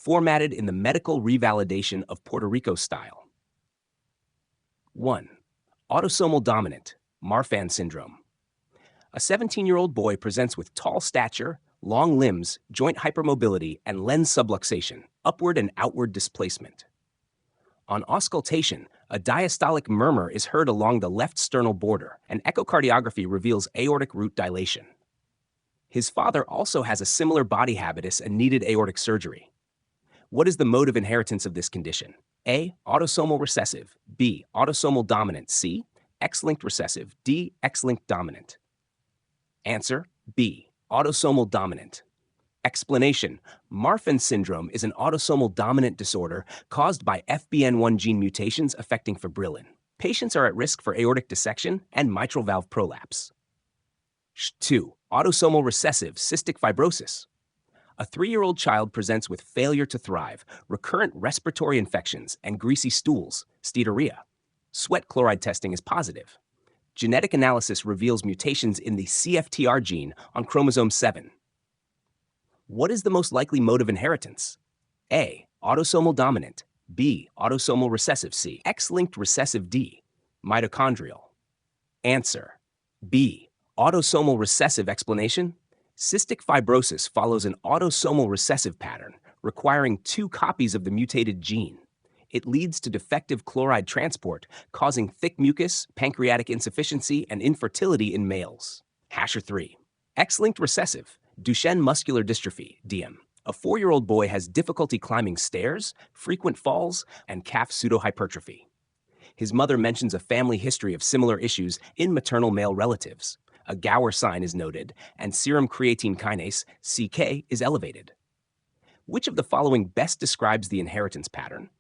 formatted in the medical revalidation of Puerto Rico style. 1. Autosomal dominant, Marfan syndrome. A 17-year-old boy presents with tall stature, long limbs, joint hypermobility, and lens subluxation, upward and outward displacement. On auscultation, a diastolic murmur is heard along the left sternal border, and echocardiography reveals aortic root dilation. His father also has a similar body habitus and needed aortic surgery. What is the mode of inheritance of this condition? A. Autosomal recessive. B. Autosomal dominant. C. X-linked recessive. D. X-linked dominant. Answer: B. Autosomal dominant. Explanation: Marfan syndrome is an autosomal dominant disorder caused by FBN1 gene mutations affecting fibrillin. Patients are at risk for aortic dissection and mitral valve prolapse. 2. Autosomal recessive cystic fibrosis. A 3-year-old child presents with failure to thrive, recurrent respiratory infections, and greasy stools, steatorrhea. Sweat chloride testing is positive. Genetic analysis reveals mutations in the CFTR gene on chromosome 7. What is the most likely mode of inheritance? A. Autosomal dominant. B. Autosomal recessive. C. X-linked recessive. D. Mitochondrial. Answer: B. Autosomal recessive. Explanation: cystic fibrosis follows an autosomal recessive pattern, requiring 2 copies of the mutated gene. It leads to defective chloride transport, causing thick mucus, pancreatic insufficiency, and infertility in males. 3. X-linked recessive, Duchenne muscular dystrophy, DM. A 4-year-old boy has difficulty climbing stairs, frequent falls, and calf pseudohypertrophy. His mother mentions a family history of similar issues in maternal male relatives. A Gower sign is noted, and serum creatine kinase, CK, is elevated. Which of the following best describes the inheritance pattern?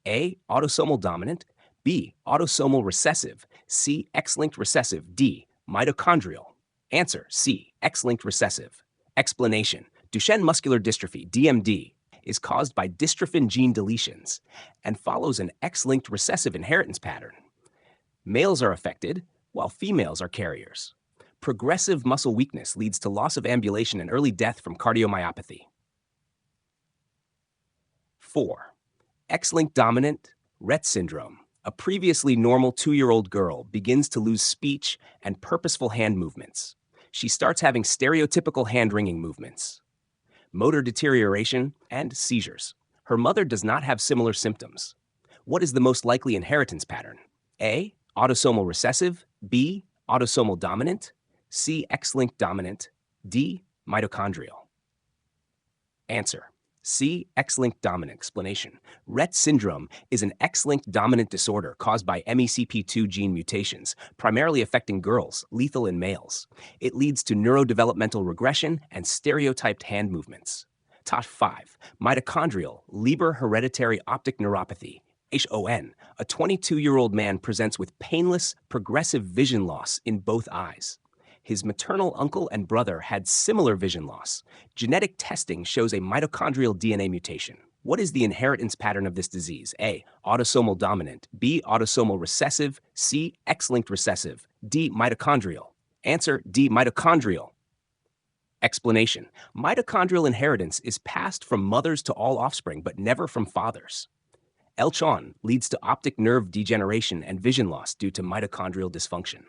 A. Autosomal dominant. B. Autosomal recessive. C. X-linked recessive. D. Mitochondrial. Answer: C. X-linked recessive. Explanation: Duchenne muscular dystrophy, DMD, is caused by dystrophin gene deletions and follows an X-linked recessive inheritance pattern. Males are affected, while females are carriers. Progressive muscle weakness leads to loss of ambulation and early death from cardiomyopathy. 4. X-linked dominant Rett syndrome. A previously normal 2-year-old girl begins to lose speech and purposeful hand movements. She starts having stereotypical hand-wringing movements, motor deterioration, and seizures. Her mother does not have similar symptoms. What is the most likely inheritance pattern? A. Autosomal recessive. B. Autosomal dominant. C. X-linked dominant. D. Mitochondrial. Answer: C. X-linked dominant. Explanation: Rett syndrome is an X-linked dominant disorder caused by MECP2 gene mutations, primarily affecting girls, lethal in males. It leads to neurodevelopmental regression and stereotyped hand movements. Top 5. Mitochondrial Leber hereditary optic neuropathy, HON. A 22-year-old man presents with painless, progressive vision loss in both eyes. His maternal uncle and brother had similar vision loss. Genetic testing shows a mitochondrial DNA mutation. What is the inheritance pattern of this disease? A. Autosomal dominant. B. Autosomal recessive. C. X-linked recessive. D. Mitochondrial. Answer: D. Mitochondrial. Explanation: Mitochondrial inheritance is passed from mothers to all offspring, but never from fathers. LCHON leads to optic nerve degeneration and vision loss due to mitochondrial dysfunction.